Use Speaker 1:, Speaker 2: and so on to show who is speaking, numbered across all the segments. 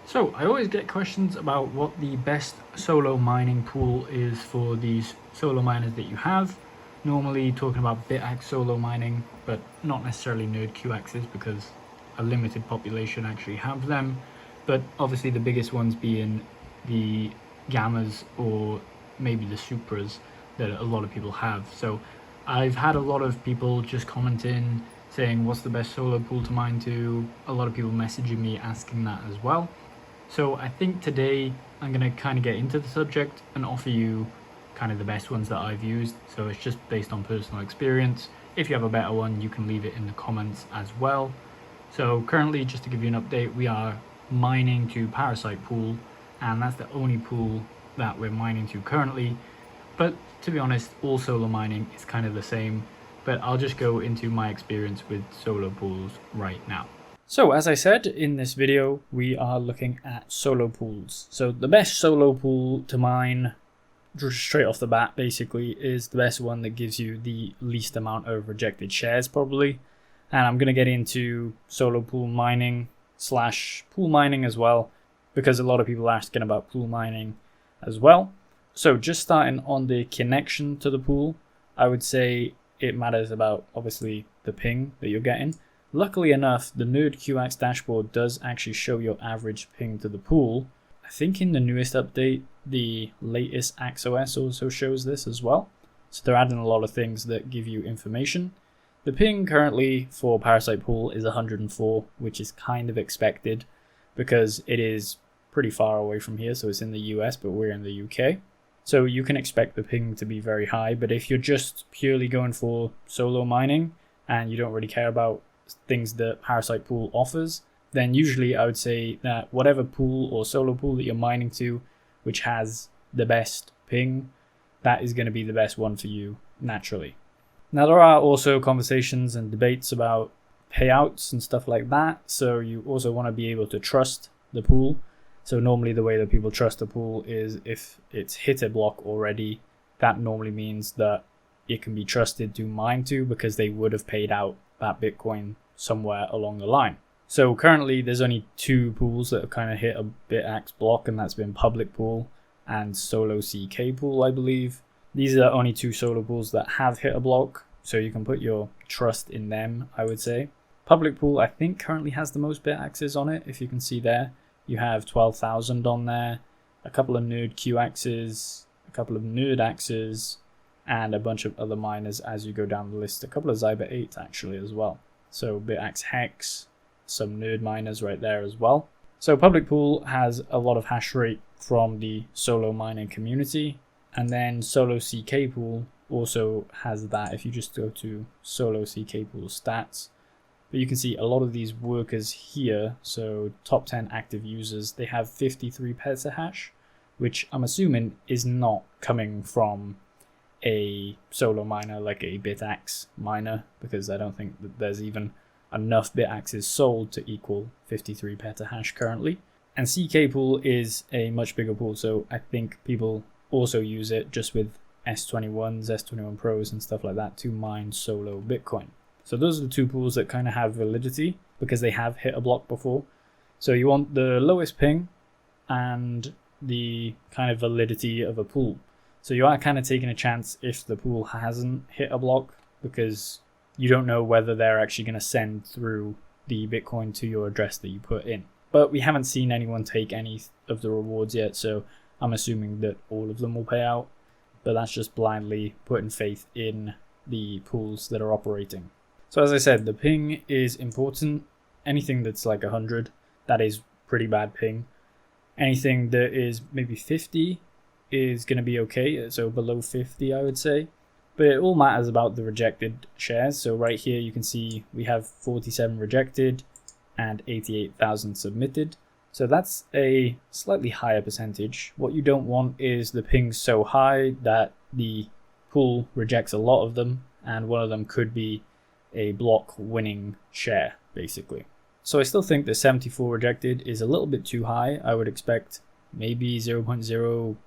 Speaker 1: So I always get questions about what the best solo mining pool is for these solo miners that you have. Normally talking about Bitaxe solo mining, but not necessarily nerdqaxes because a limited population actually have them. But obviously the biggest ones being the gammas or maybe the supras that a lot of people have. So I've had a lot of people just commenting saying what's the best solo pool to mine to. A lot of people messaging me asking that as well. So I think today I'm going to kind of get into the subject and offer you kind of the best ones that I've used. So it's just based on personal experience. If you have a better one, you can leave it in the comments as well. So currently, just to give you an update, we are mining to Parasite Pool, and that's the only pool that we're mining to currently. But to be honest, all solo mining is kind of the same, but I'll just go into my experience with solo pools right now. So as I said, in this video, we are looking at solo pools. So the best solo pool to mine, just straight off the bat, basically, is the best one that gives you the least amount of rejected shares, probably. And I'm going to get into solo pool mining / pool mining as well, because a lot of people are asking about pool mining as well. So just starting on the connection to the pool, I would say it matters about, obviously, the ping that you're getting. Luckily enough, the nerdqaxe dashboard does actually show your average ping to the pool. I think in the newest update, the latest AxeOS also shows this as well. So they're adding a lot of things that give you information. The ping currently for Parasite Pool is 104, which is kind of expected because it is pretty far away from here. So it's in the US, but we're in the UK. So you can expect the ping to be very high. But if you're just purely going for solo mining and you don't really care about things that Parasite Pool offers, then usually I would say that whatever pool or solo pool that you're mining to, which has the best ping, that is going to be the best one for you naturally. Now there are also conversations and debates about payouts and stuff like that, so you also want to be able to trust the pool. So normally the way that people trust the pool is if it's hit a block already, that normally means that it can be trusted to mine to because they would have paid out that Bitcoin somewhere along the line. So currently there's only two pools that have kind of hit a Bitaxe block, and that's been Public Pool and Solo CK Pool, I believe. These are the only two solo pools that have hit a block, so you can put your trust in them, I would say. Public Pool, I think, currently has the most Bitaxes on it, if you can see there. You have 12,000 on there, a couple of nerdqaxes, a couple of nerdaxes, and a bunch of other miners as you go down the list. A couple of Zyber 8 actually as well. So Bitaxe Hex, some nerd miners right there as well. So Public Pool has a lot of hash rate from the solo mining community. And then Solo CK Pool also has that if you just go to Solo CK Pool stats. But you can see a lot of these workers here, so top 10 active users, they have 53 petahash, which I'm assuming is not coming from a solo miner like a Bitaxe miner, because I don't think that there's even enough Bitaxes sold to equal 53 petahash currently. And CK Pool is a much bigger pool, so I think people also use it just with S21s, S21 Pros and stuff like that to mine solo Bitcoin. So those are the two pools that kind of have validity because they have hit a block before. So you want the lowest ping and the kind of validity of a pool. So you are kind of taking a chance if the pool hasn't hit a block because you don't know whether they're actually going to send through the Bitcoin to your address that you put in. But we haven't seen anyone take any of the rewards yet, so I'm assuming that all of them will pay out. But that's just blindly putting faith in the pools that are operating. So as I said, the ping is important. Anything that's like 100, that is pretty bad ping. Anything that is maybe 50 is going to be okay, so below 50 I would say. But it all matters about the rejected shares. So right here you can see we have 47 rejected and 88,000 submitted. So that's a slightly higher percentage. What you don't want is the ping so high that the pool rejects a lot of them, and one of them could be a block winning share, basically. So I still think the 74 rejected is a little bit too high. I would expect maybe 0.04%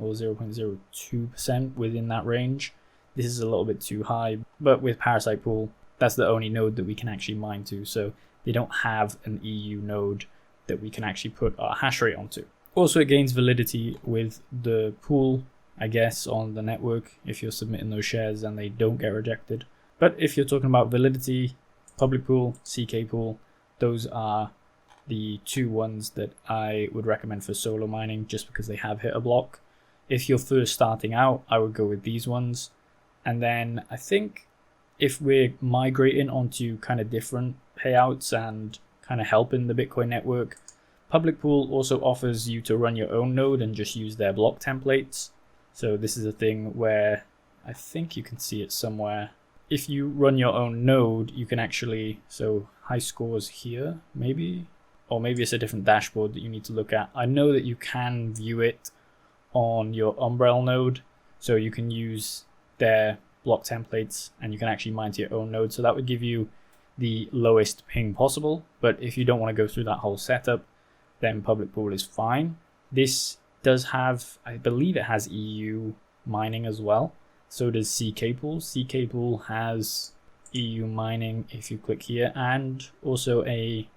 Speaker 1: or 0.02% within that range. This is a little bit too high, but with Parasite Pool, that's the only node that we can actually mine to. So they don't have an EU node that we can actually put our hash rate onto. Also, it gains validity with the pool, I guess, on the network if you're submitting those shares and they don't get rejected. But if you're talking about validity, public pool, CK pool, those are the two ones that I would recommend for solo mining just because they have hit a block. If you're first starting out, I would go with these ones. And then I think if we're migrating onto kind of different payouts and kind of helping the Bitcoin network, public pool also offers you to run your own node and just use their block templates. So this is a thing where I think you can see it somewhere. If you run your own node, you can actually, so high scores here, maybe, or maybe it's a different dashboard that you need to look at. I know that you can view it on your Umbrel node, so you can use their block templates and you can actually mine to your own node. So that would give you the lowest ping possible. But if you don't want to go through that whole setup, then public pool is fine. This does have, I believe it has EU mining as well. So does CK pool. CK pool has EU mining if you click here, and also a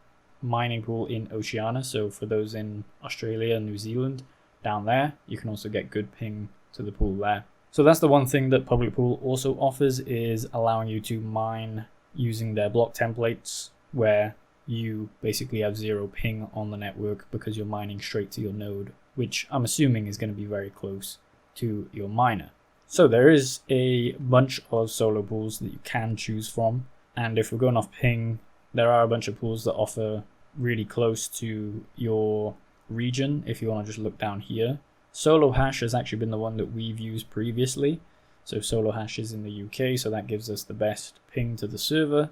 Speaker 1: mining pool in Oceania. So for those in Australia and New Zealand down there, you can also get good ping to the pool there. So that's the one thing that public pool also offers, is allowing you to mine using their block templates, where you basically have zero ping on the network because you're mining straight to your node, which I'm assuming is going to be very close to your miner. So there is a bunch of solo pools that you can choose from. And if we're going off ping, there are a bunch of pools that offer really close to your region. If you want to just look down here, Solo Hash has actually been the one that we've used previously. So Solo Hash is in the UK, so that gives us the best ping to the server.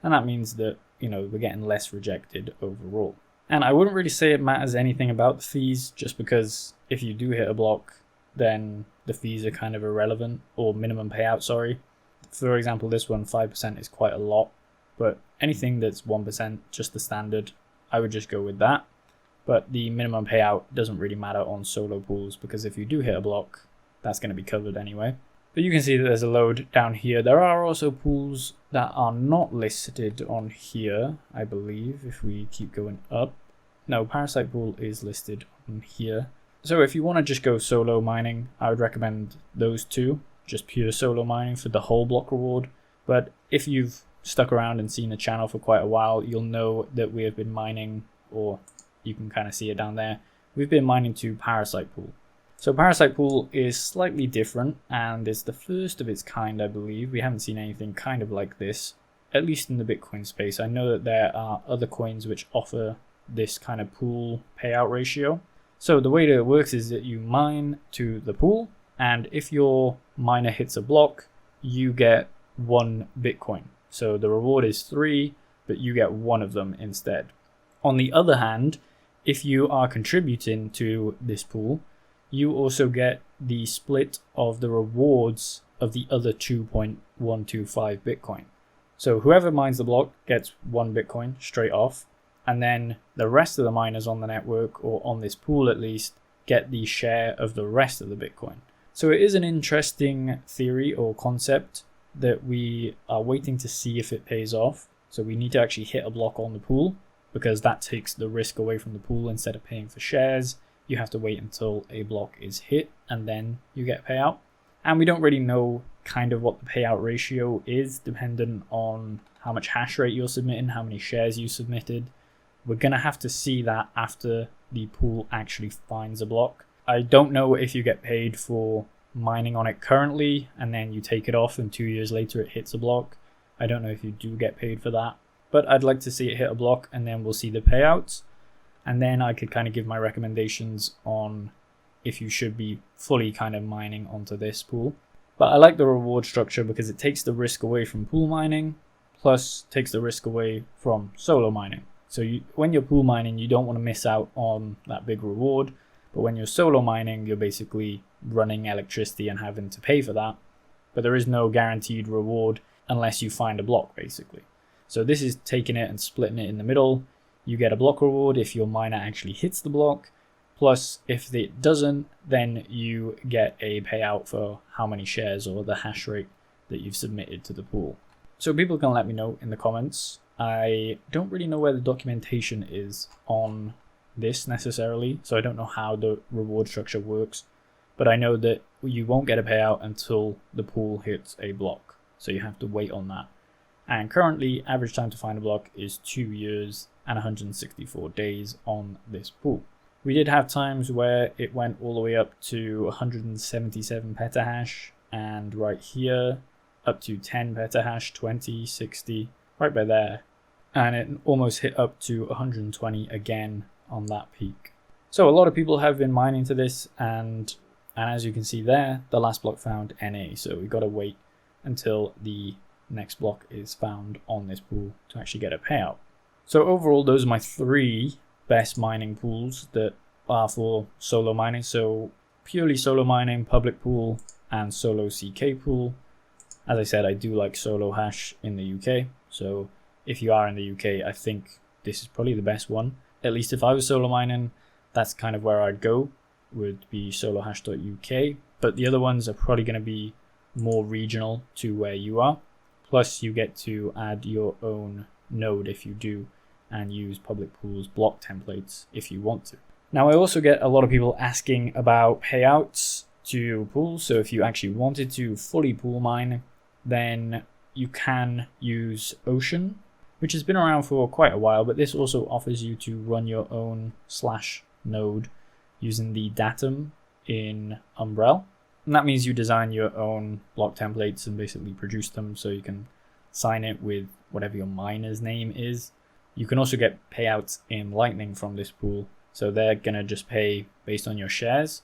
Speaker 1: And that means that, you know, we're getting less rejected overall. And I wouldn't really say it matters anything about the fees, just because if you do hit a block, then the fees are kind of irrelevant, or minimum payout, sorry. For example, this one, 5% is quite a lot, but anything that's 1%, just the standard, I would just go with that. But the minimum payout doesn't really matter on solo pools, because if you do hit a block, that's going to be covered anyway. But you can see that there's a load down here. There are also pools that are not listed on here, I believe, if we keep going up. No, Parasite Pool is listed on here. So if you want to just go solo mining, I would recommend those two, just pure solo mining for the whole block reward. But if you've stuck around and seen the channel for quite a while, you'll know that we have been mining, or you can kind of see it down there, we've been mining to Parasite Pool. So Parasite Pool is slightly different, and it's the first of its kind, I believe. We haven't seen anything kind of like this, at least in the Bitcoin space. I know that there are other coins which offer this kind of pool payout ratio. So the way that it works is that you mine to the pool, and if your miner hits a block, you get 1 Bitcoin. So the reward is 3, but you get 1 of them instead. On the other hand, if you are contributing to this pool, you also get the split of the rewards of the other 2.125 Bitcoin. So whoever mines the block gets 1 Bitcoin straight off, and then the rest of the miners on the network, or on this pool at least, get the share of the rest of the Bitcoin. So it is an interesting theory or concept that we are waiting to see if it pays off. So we need to actually hit a block on the pool, because that takes the risk away from the pool. Instead of paying for shares, you have to wait until a block is hit and then you get payout. And we don't really know kind of what the payout ratio is, dependent on how much hash rate you're submitting, how many shares you submitted. We're going to have to see that after the pool actually finds a block. I don't know if you get paid for mining on it currently and then you take it off and 2 years later it hits a block. I don't know if you do get paid for that, but I'd like to see it hit a block and then we'll see the payouts. And then I could kind of give my recommendations on if you should be fully kind of mining onto this pool. But I like the reward structure because it takes the risk away from pool mining, plus takes the risk away from solo mining. So when you're pool mining, you don't want to miss out on that big reward. But when you're solo mining, you're basically running electricity and having to pay for that. But there is no guaranteed reward unless you find a block, basically. So this is taking it and splitting it in the middle. You get a block reward if your miner actually hits the block. Plus, if it doesn't, then you get a payout for how many shares or the hash rate that you've submitted to the pool. So people can let me know in the comments I don't really know where the documentation is on this necessarily, so I don't know how the reward structure works, but I know that you won't get a payout until the pool hits a block, so you have to wait on that. And currently, average time to find a block is 2 years and 164 days on this pool. We did have times where it went all the way up to 177 petahash, and right here up to 10 petahash, 20, 60, right by there. And it almost hit up to 120 again on that peak. So a lot of people have been mining to this, and as you can see there, the last block found NA, so we've got to wait until the next block is found on this pool to actually get a payout. So overall, those are my 3 best mining pools that are for solo mining. So purely solo mining, public pool, and solo CK pool. As I said, I do like solo hash in the UK, so if you are in the UK, I think this is probably the best one. At least if I was solo mining, that's kind of where I'd go, would be solohash.uk, but the other ones are probably going to be more regional to where you are. Plus you get to add your own node if you do, and use public pools block templates if you want to. Now I also get a lot of people asking about payouts to pools, so if you actually wanted to fully pool mine, then you can use Ocean, which has been around for quite a while, but this also offers you to run your own / node using the datum in Umbrel. And that means you design your own block templates and basically produce them so you can sign it with whatever your miner's name is. You can also get payouts in Lightning from this pool, so they're going to just pay based on your shares.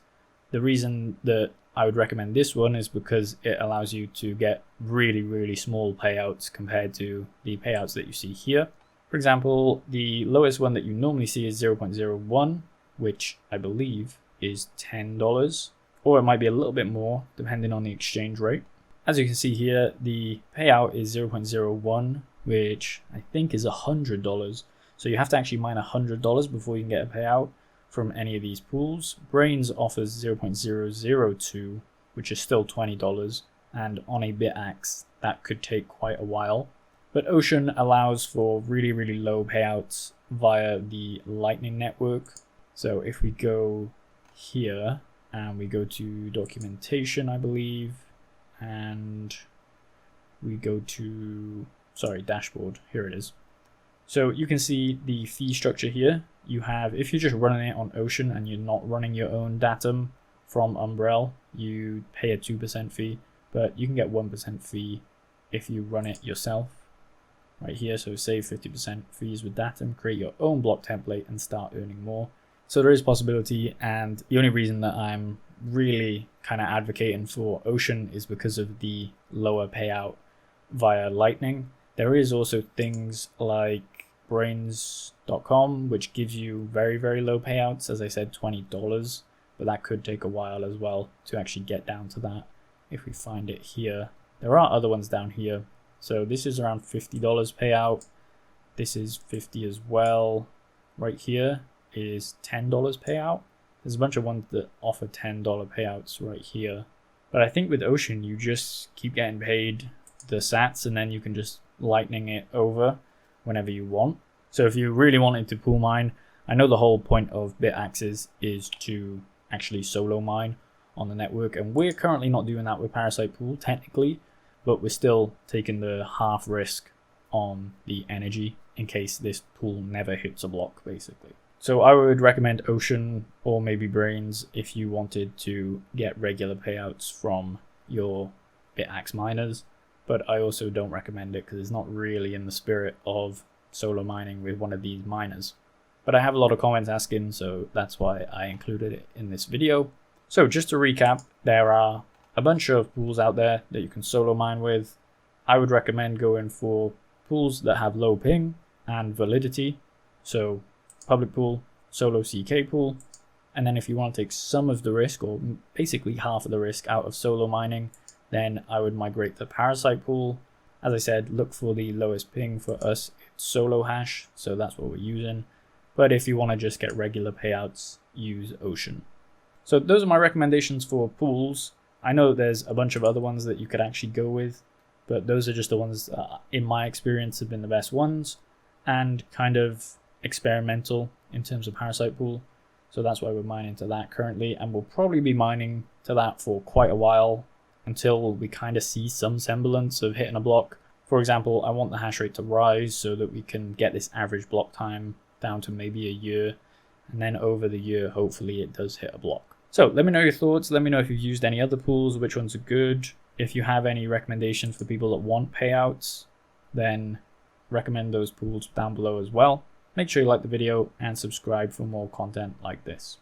Speaker 1: The reason that I would recommend this one is because it allows you to get really, really small payouts compared to the payouts that you see here. For example, the lowest one that you normally see is 0.01, which I believe is $10, or it might be a little bit more depending on the exchange rate. As you can see here, the payout is 0.01, which I think is $100. So you have to actually mine $100 before you can get a payout from any of these pools. Brains offers 0.002, which is still $20, and on a Bitaxe that could take quite a while. But Ocean allows for really, really low payouts via the Lightning Network. So if we go here and we go to documentation, I believe, and we go to, dashboard, here it is. So you can see the fee structure here. You have, if you're just running it on Ocean and you're not running your own datum from Umbrel, you pay a 2% fee, but you can get 1% fee if you run it yourself. Right here, so save 50% fees with datum, create your own block template and start earning more. So there is possibility, and the only reason that I'm really kind of advocating for Ocean is because of the lower payout via Lightning. There is also things like brains.com, which gives you very, very low payouts, as I said, $20, but that could take a while as well to actually get down to that. If we find it here, there are other ones down here. So this is around $50 payout. This is 50 as well. Right here is $10 payout. There's a bunch of ones that offer $10 payouts right here. But I think with Ocean, you just keep getting paid the sats and then you can just Lightning it over whenever you want. So if you really wanted to pool mine, I know the whole point of Bitaxes is to actually solo mine on the network, and we're currently not doing that with Parasite Pool technically, but we're still taking the half risk on the energy in case this pool never hits a block basically. So I would recommend Ocean or maybe Brains if you wanted to get regular payouts from your Bitaxe miners. But I also don't recommend it because it's not really in the spirit of solo mining with one of these miners. But I have a lot of comments asking, so that's why I included it in this video. So just to recap, there are a bunch of pools out there that you can solo mine with. I would recommend going for pools that have low ping and validity. So public pool, solo CK pool. And then if you want to take some of the risk, or basically half of the risk out of solo mining, then I would migrate to Parasite Pool. As I said, look for the lowest ping. For us, it's solo hash, so that's what we're using. But if you want to just get regular payouts, use Ocean. So those are my recommendations for pools. I know there's a bunch of other ones that you could actually go with, but those are just the ones that, in my experience, have been the best ones. and kind of experimental in terms of parasite pool. So that's why we're mining to that currently, and we'll probably be mining to that for quite a while until we kind of see some semblance of hitting a block. For example, I want the hash rate to rise so that we can get this average block time down to maybe a year, and then over the year hopefully it does hit a block. So let me know your thoughts. Let me know if you've used any other pools, which ones are good. If you have any recommendations for people that want payouts, then recommend those pools down below as well. Make sure you like the video and subscribe for more content like this.